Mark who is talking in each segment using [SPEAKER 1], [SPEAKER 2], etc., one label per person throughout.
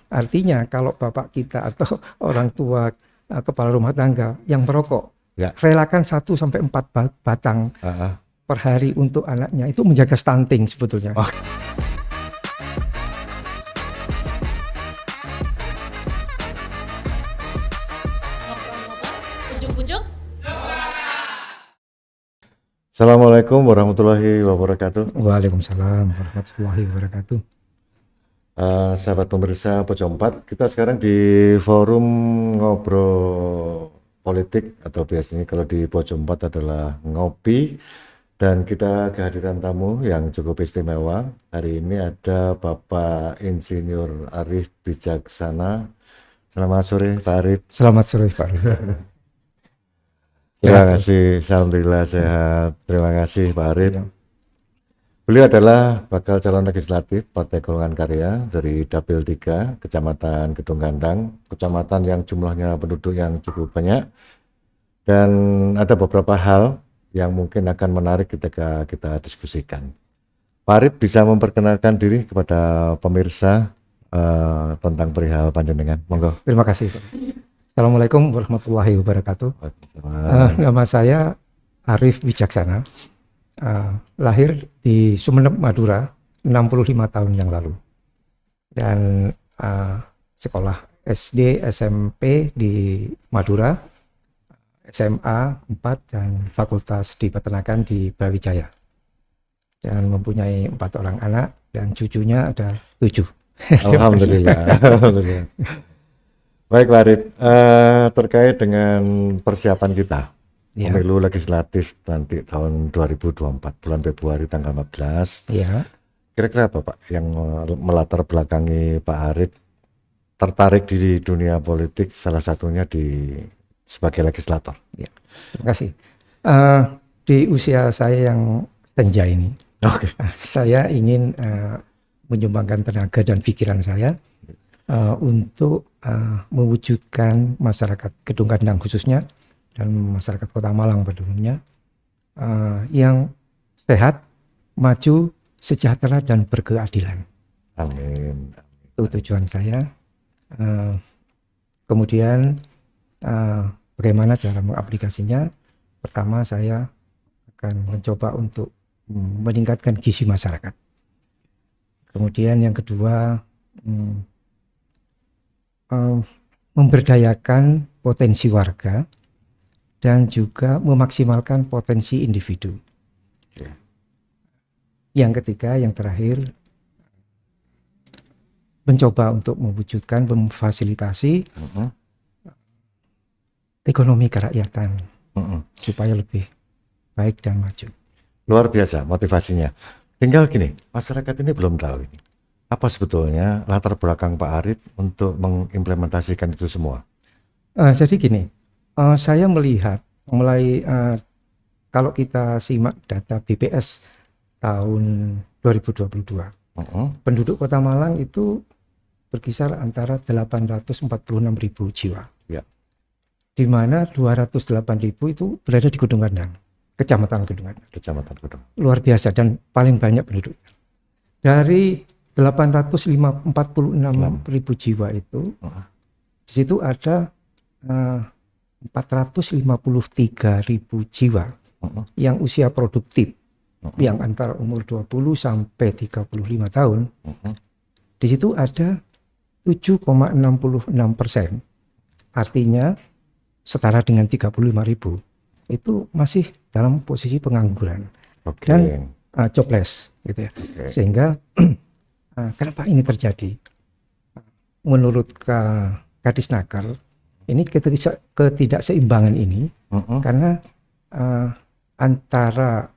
[SPEAKER 1] Artinya kalau bapak kita atau orang tua kepala rumah tangga yang merokok, relakan 1-4 batang per hari untuk anaknya, itu menjaga stunting sebetulnya.
[SPEAKER 2] Assalamualaikum warahmatullahi wabarakatuh.
[SPEAKER 1] Waalaikumsalam warahmatullahi wabarakatuh.
[SPEAKER 2] Sahabat pemirsa Pojok 4, kita sekarang di forum ngobrol politik, atau biasanya kalau di Pojok 4 adalah ngopi, dan kita kehadiran tamu yang cukup istimewa. Hari ini ada Bapak Insinyur Arif Bijaksana. Selamat sore Pak Arif.
[SPEAKER 1] Selamat sore Pak Arif.
[SPEAKER 2] Terima kasih, alhamdulillah sehat. Terima kasih Pak Arif. Beliau adalah bakal calon legislatif Partai Golongan Karya dari Dapil 3, Kecamatan Gedung Gandang, kecamatan yang jumlahnya penduduk yang cukup banyak, dan ada beberapa hal yang mungkin akan menarik ketika kita diskusikan. Pak Arif bisa memperkenalkan diri kepada pemirsa tentang perihal panjenengan, monggo.
[SPEAKER 1] Terima kasih Pak. Assalamualaikum warahmatullahi wabarakatuh. Nama saya Arif Bijaksana, lahir di Sumeneb, Madura 65 tahun yang lalu, dan sekolah SD, SMP di Madura, SMA 4, dan fakultas di peternakan di Brawijaya, dan mempunyai 4 orang anak dan cucunya ada 7.
[SPEAKER 2] Alhamdulillah. Alhamdulillah. Baik Pak Arif, terkait dengan persiapan kita pemilu legislatif nanti tahun 2024 bulan Februari tanggal 14, kira-kira apa Pak yang melatar belakangi Pak Arif tertarik di dunia politik, salah satunya sebagai legislator?
[SPEAKER 1] Terima kasih. Di usia saya yang senja ini, saya ingin menyumbangkan tenaga dan pikiran saya untuk mewujudkan masyarakat Gedung Gandang khususnya, dan masyarakat Kota Malang pada umumnya, yang sehat, maju, sejahtera, dan berkeadilan.
[SPEAKER 2] Amin.
[SPEAKER 1] Itu tujuan saya. Kemudian bagaimana cara mengaplikasinya? Pertama, saya akan mencoba untuk meningkatkan gizi masyarakat. Kemudian yang kedua, memberdayakan potensi warga dan juga memaksimalkan potensi individu. Yang ketiga, yang terakhir, mencoba untuk mewujudkan, memfasilitasi ekonomi kerakyatan supaya lebih baik dan maju.
[SPEAKER 2] Luar biasa motivasinya. Tinggal gini, masyarakat ini belum tahu ini apa sebetulnya latar belakang Pak Arif untuk mengimplementasikan itu semua.
[SPEAKER 1] Jadi gini, saya melihat mulai kalau kita simak data BPS tahun 2022, penduduk Kota Malang itu berkisar antara 846.000 jiwa, di mana 208.000 itu berada di Gedung Gandang, Kecamatan Gedung Gandang. Luar biasa, dan paling banyak penduduk. Dari 846.000 jiwa itu, di situ ada 453.000 jiwa yang usia produktif, yang antara umur 20 sampai 35 tahun. Di situ ada 7,66%, artinya setara dengan 35.000 itu masih dalam posisi pengangguran dan jobless, gitu ya. Sehingga kenapa ini terjadi? Menurut Kadisnaker, ini ketidakseimbangan ini karena antara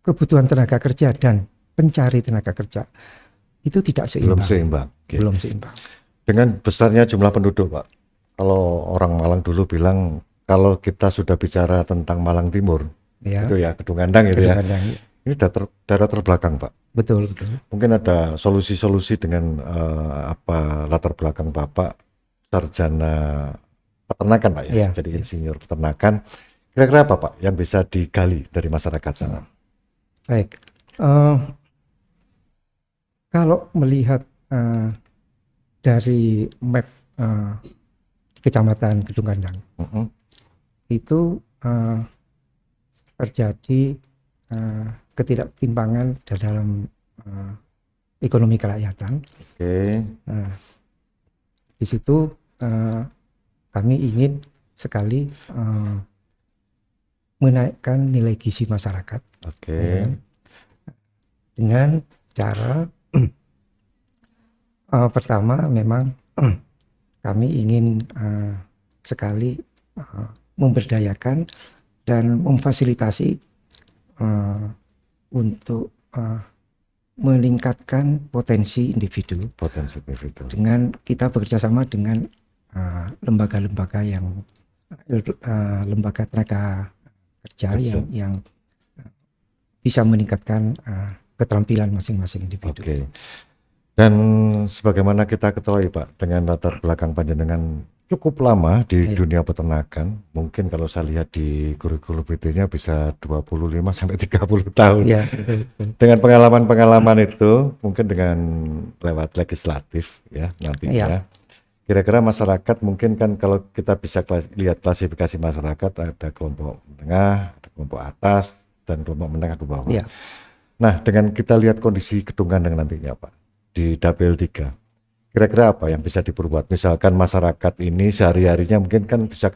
[SPEAKER 1] kebutuhan tenaga kerja dan pencari tenaga kerja itu tidak seimbang. Belum seimbang.
[SPEAKER 2] Dengan besarnya jumlah penduduk, Pak. Kalau orang Malang dulu bilang, kalau kita sudah bicara tentang Malang Timur, itu ya Gedung Gandang itu ya. Ini daerah terbelakang, Pak.
[SPEAKER 1] Betul.
[SPEAKER 2] Mungkin ada solusi-solusi dengan latar belakang Bapak sarjana peternakan, Pak ya. Jadi insinyur peternakan. Kira-kira apa, Pak, yang bisa digali dari masyarakat sana?
[SPEAKER 1] Baik. Kalau melihat dari map di Kecamatan Kedung Gandang, itu terjadi ketidaktimbangan dalam ekonomi kerakyatan. Nah, di situ kami ingin sekali menaikkan nilai gizi masyarakat dengan cara pertama memang kami ingin sekali memberdayakan dan memfasilitasi untuk meningkatkan potensi individu dengan kita bekerjasama dengan lembaga-lembaga yang lembaga tenaga kerja yang bisa meningkatkan keterampilan masing-masing individu.
[SPEAKER 2] Dan sebagaimana kita ketahui Pak, dengan latar belakang panjenengan cukup lama di dunia peternakan, mungkin kalau saya lihat di kurikulum vitae-nya bisa 25 sampai 30 tahun. Dengan pengalaman-pengalaman itu, mungkin dengan lewat legislatif ya nantinya. Kira-kira masyarakat mungkin kan kalau kita bisa lihat klasifikasi masyarakat, ada kelompok menengah, ada kelompok atas, dan kelompok menengah ke bawah. Nah, dengan kita lihat kondisi Kedung Gandang nantinya Pak, di Dapil 3, kira-kira apa yang bisa diperbuat? Misalkan masyarakat ini sehari-harinya mungkin kan bisa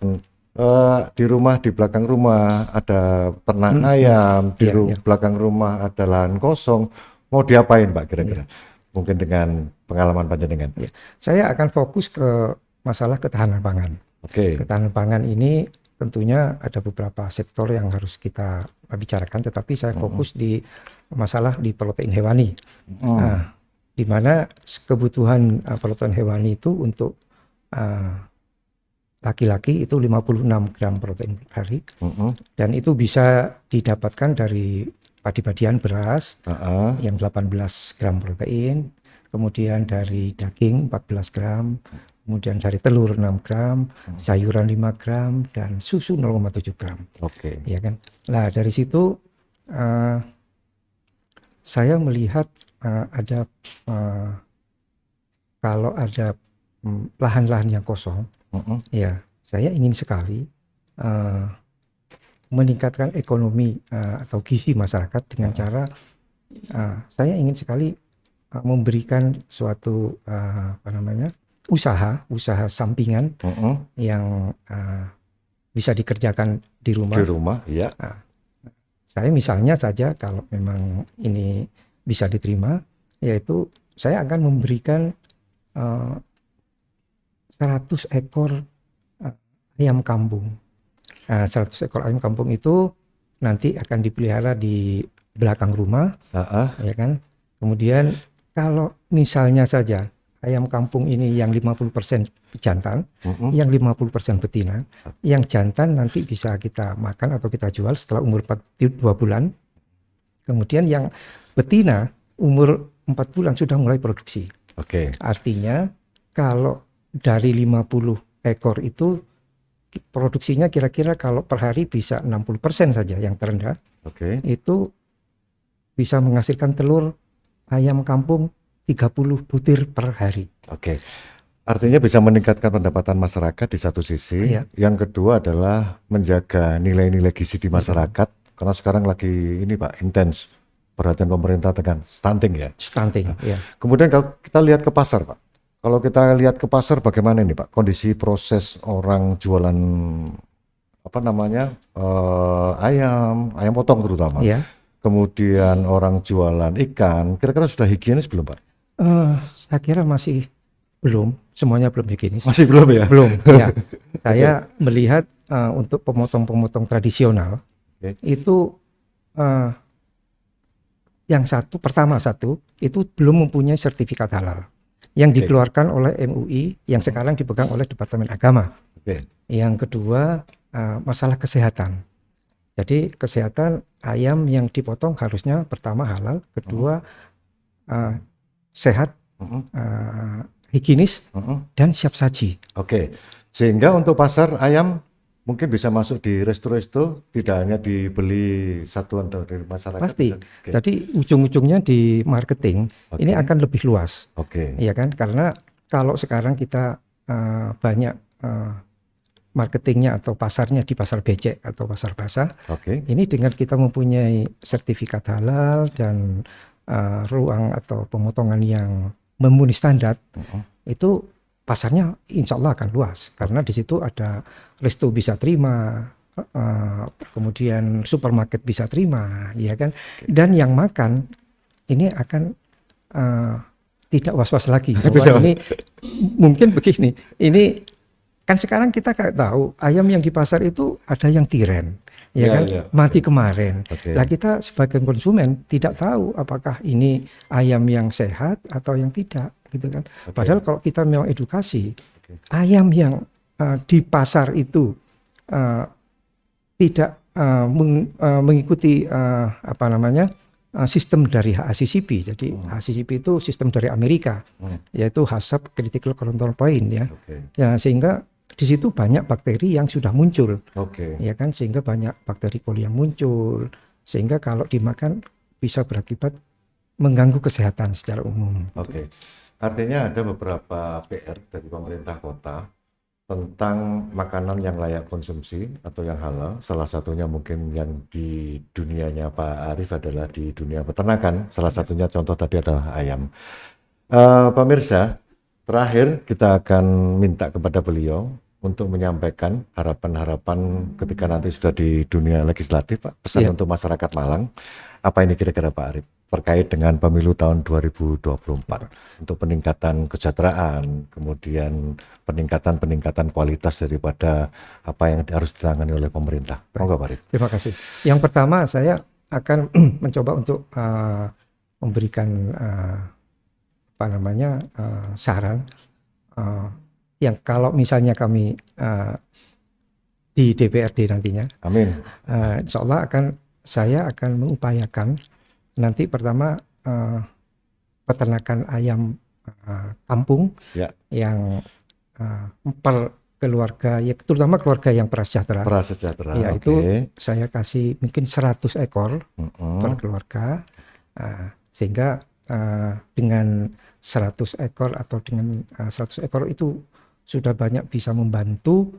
[SPEAKER 2] di rumah, di belakang rumah ada ternak ayam, di belakang rumah ada lahan kosong, mau diapain Pak kira-kira? Mungkin dengan pengalaman panjenengan.
[SPEAKER 1] Saya akan fokus ke masalah ketahanan pangan. Ketahanan pangan ini tentunya ada beberapa sektor yang harus kita bicarakan, tetapi saya fokus di masalah di protein hewani. Nah, di mana kebutuhan protein hewani itu untuk laki-laki itu 56 gram protein per hari, dan itu bisa didapatkan dari padi-padian beras yang 18 gram protein, kemudian dari daging 14 gram, kemudian dari telur 6 gram, sayuran 5 gram, dan susu 0,7 gram. Ya kan? Nah, dari situ saya melihat ada kalau ada lahan-lahan yang kosong, ya saya ingin sekali meningkatkan ekonomi atau gizi masyarakat dengan cara saya ingin sekali memberikan suatu usaha sampingan yang bisa dikerjakan di rumah. Saya misalnya saja kalau memang ini bisa diterima, yaitu saya akan memberikan 100 ekor ayam kampung. 100 ekor ayam kampung itu nanti akan dipelihara di belakang rumah, ya kan. Kemudian kalau misalnya saja ayam kampung ini yang 50% jantan, yang 50% betina, yang jantan nanti bisa kita makan atau kita jual setelah umur 2 bulan. Kemudian yang betina umur 4 bulan sudah mulai produksi. Artinya kalau dari 50 ekor itu produksinya kira-kira kalau per hari bisa 60% saja yang terendah. Itu bisa menghasilkan telur ayam kampung 30 butir per hari.
[SPEAKER 2] Artinya bisa meningkatkan pendapatan masyarakat di satu sisi. Yang kedua adalah menjaga nilai-nilai gizi di masyarakat. Karena sekarang lagi ini Pak, intens perhatian pemerintah dengan stunting ya. Kemudian kalau kita lihat ke pasar Pak. Kalau kita lihat ke pasar bagaimana ini Pak? Kondisi proses orang jualan ayam potong terutama. Kemudian orang jualan ikan, kira-kira sudah higienis belum Pak?
[SPEAKER 1] Saya kira masih belum, semuanya belum higienis.
[SPEAKER 2] Masih belum ya?
[SPEAKER 1] Belum. Ya. Saya melihat untuk pemotong-pemotong tradisional itu yang pertama itu belum mempunyai sertifikat halal yang dikeluarkan oleh MUI yang sekarang dipegang oleh Departemen Agama. Yang kedua masalah kesehatan. Jadi kesehatan ayam yang dipotong harusnya pertama halal, kedua sehat, higienis, dan siap saji.
[SPEAKER 2] Sehingga untuk pasar ayam mungkin bisa masuk di resto-resto, tidak hanya dibeli satuan dari masyarakat.
[SPEAKER 1] Pasti.
[SPEAKER 2] Oke.
[SPEAKER 1] Jadi ujung-ujungnya di marketing ini
[SPEAKER 2] Oke.
[SPEAKER 1] akan lebih luas,
[SPEAKER 2] Oke.
[SPEAKER 1] ya kan? Karena kalau sekarang kita banyak marketingnya atau pasarnya di pasar becek atau pasar basah,
[SPEAKER 2] Oke.
[SPEAKER 1] ini dengan kita mempunyai sertifikat halal dan ruang atau pemotongan yang memenuhi standar, itu pasarnya insya Allah akan luas karena di situ ada resto bisa terima, kemudian supermarket bisa terima, ya kan? Dan yang makan ini akan tidak was-was lagi bahwa ini mungkin begini, ini kan sekarang kita kayak tahu ayam yang di pasar itu ada yang tiren, ya kan, mati kemarin. Nah kita sebagai konsumen tidak tahu apakah ini ayam yang sehat atau yang tidak, gitu kan. Padahal kalau kita memang edukasi, ayam yang di pasar itu tidak mengikuti apa namanya sistem dari HACCP. Jadi HACCP itu sistem dari Amerika, yaitu HACCP Critical Control Point, ya. Ya, sehingga di situ banyak bakteri yang sudah muncul, ya kan, sehingga banyak bakteri coli yang muncul, sehingga kalau dimakan bisa berakibat mengganggu kesehatan secara umum.
[SPEAKER 2] Artinya ada beberapa PR dari pemerintah kota tentang makanan yang layak konsumsi atau yang halal. Salah satunya mungkin yang di dunianya Pak Arief adalah di dunia peternakan. Salah satunya contoh tadi adalah ayam. Pemirsa, terakhir kita akan minta kepada beliau untuk menyampaikan harapan-harapan ketika nanti sudah di dunia legislatif, Pak. Pesan untuk masyarakat Malang. Apa ini kira-kira Pak Arief terkait dengan pemilu tahun 2024 untuk peningkatan kesejahteraan, kemudian peningkatan kualitas daripada apa yang harus ditangani oleh pemerintah. Monggo Pak Arief.
[SPEAKER 1] Terima kasih. Yang pertama saya akan mencoba untuk memberikan apa namanya saran yang kalau misalnya kami di DPRD nantinya,
[SPEAKER 2] amin,
[SPEAKER 1] insya Allah saya akan mengupayakan nanti pertama peternakan ayam kampung yang per keluarga, ya terutama keluarga yang prasejahtera. Ya, itu saya kasih mungkin 100 ekor per keluarga, sehingga dengan 100 ekor atau dengan 100 ekor itu sudah banyak bisa membantu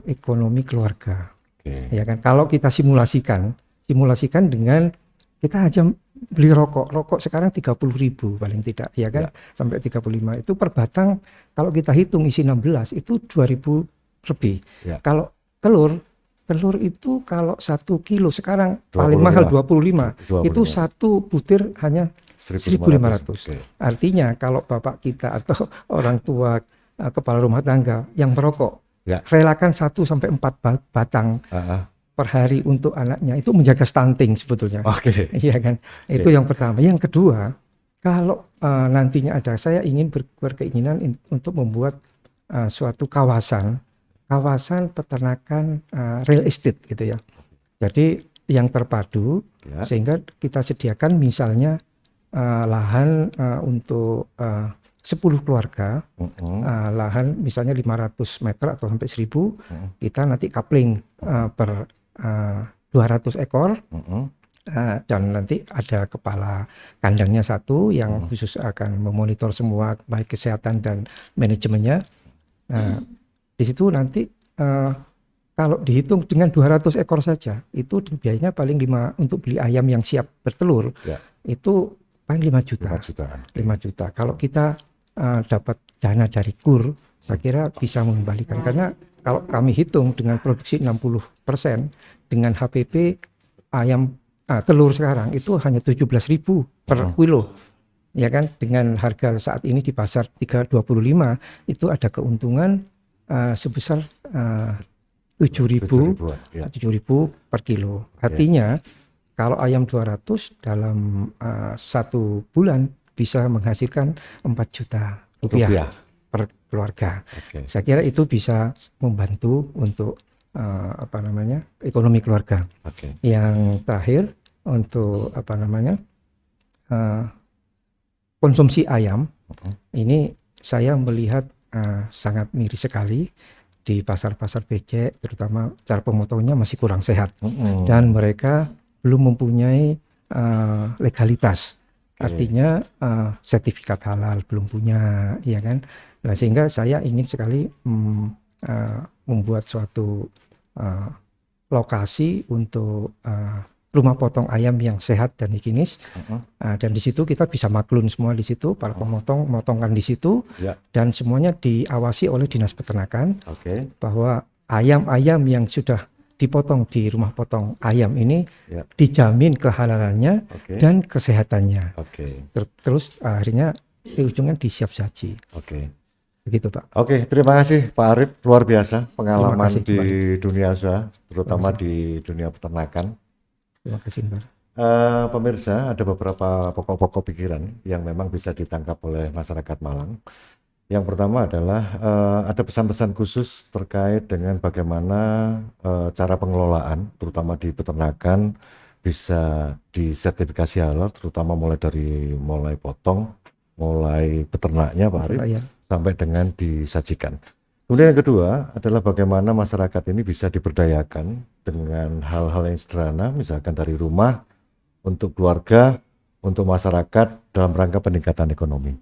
[SPEAKER 1] ekonomi keluarga. Ya kan, kalau kita simulasikan dengan kita aja beli rokok sekarang 30.000 paling tidak, ya kan, sampai 35 itu per batang. Kalau kita hitung isi 16 itu 2.000 lebih. Kalau telur itu kalau 1 kilo sekarang 25. Paling mahal 25. Itu satu butir hanya 1.500. Artinya kalau bapak kita atau orang tua kepala rumah tangga yang merokok relakan 1 sampai 4 batang per hari untuk anaknya, itu menjaga stunting sebetulnya. Iya kan? Itu yang pertama. Yang kedua, kalau nantinya saya ingin berkeinginan untuk membuat suatu kawasan peternakan real estate gitu ya. Jadi yang terpadu, sehingga kita sediakan misalnya lahan untuk 10 keluarga, lahan misalnya 500 meter atau sampai 1.000, kita nanti coupling per 200 ekor, dan nanti ada kepala kandangnya 1 yang khusus akan memonitor semua baik kesehatan dan manajemennya. Di situ nanti kalau dihitung dengan 200 ekor saja, itu biayanya paling 5 untuk beli ayam yang siap bertelur, itu paling 5 juta. 5 juta. Kalau kita dapat dana dari KUR, saya kira bisa mengembalikan, karena kalau kami hitung dengan produksi 60% dengan HPP ayam telur sekarang itu hanya 17.000 per kilo, ya kan, dengan harga saat ini di pasar 325 itu ada keuntungan sebesar 7.000 per kilo. Artinya kalau ayam 200 dalam 1 bulan bisa menghasilkan 4 juta rupiah per keluarga. Saya kira itu bisa membantu untuk apa namanya ekonomi keluarga. Yang terakhir untuk apa namanya konsumsi ayam, ini saya melihat sangat miris sekali di pasar-pasar becek, terutama cara pemotongnya masih kurang sehat, dan mereka belum mempunyai legalitas. Artinya sertifikat halal belum punya, ya kan? Nah, sehingga saya ingin sekali membuat suatu lokasi untuk rumah potong ayam yang sehat dan higienis, dan di situ kita bisa maklun semua di situ, para pemotong motongkan di situ, dan semuanya diawasi oleh Dinas Peternakan, bahwa ayam-ayam yang sudah dipotong di rumah potong ayam ini dijamin kehalalannya dan kesehatannya. Terus akhirnya ujungnya disiap saji. Begitu, Pak.
[SPEAKER 2] Terima kasih Pak Arif, luar biasa pengalaman di dunia usaha, terutama di dunia peternakan.
[SPEAKER 1] Terima kasih, Mbak.
[SPEAKER 2] Pemirsa, ada beberapa pokok-pokok pikiran yang memang bisa ditangkap oleh masyarakat Malang. Yang pertama adalah ada pesan-pesan khusus terkait dengan bagaimana cara pengelolaan, terutama di peternakan, bisa disertifikasi halal, terutama mulai potong, mulai peternaknya Pak Arif, sampai dengan disajikan. Kemudian yang kedua adalah bagaimana masyarakat ini bisa diberdayakan dengan hal-hal yang sederhana, misalkan dari rumah, untuk keluarga, untuk masyarakat dalam rangka peningkatan ekonomi.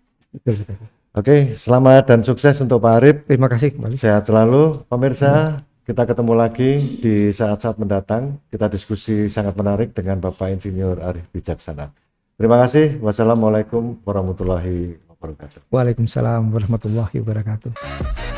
[SPEAKER 2] Selamat dan sukses untuk Pak Arif.
[SPEAKER 1] Terima kasih kembali.
[SPEAKER 2] Sehat selalu, pemirsa. Kita ketemu lagi di saat-saat mendatang. Kita diskusi sangat menarik dengan Bapak Insinyur Arif Wijaksana. Terima kasih. Wassalamualaikum warahmatullahi wabarakatuh.
[SPEAKER 1] Waalaikumsalam warahmatullahi wabarakatuh.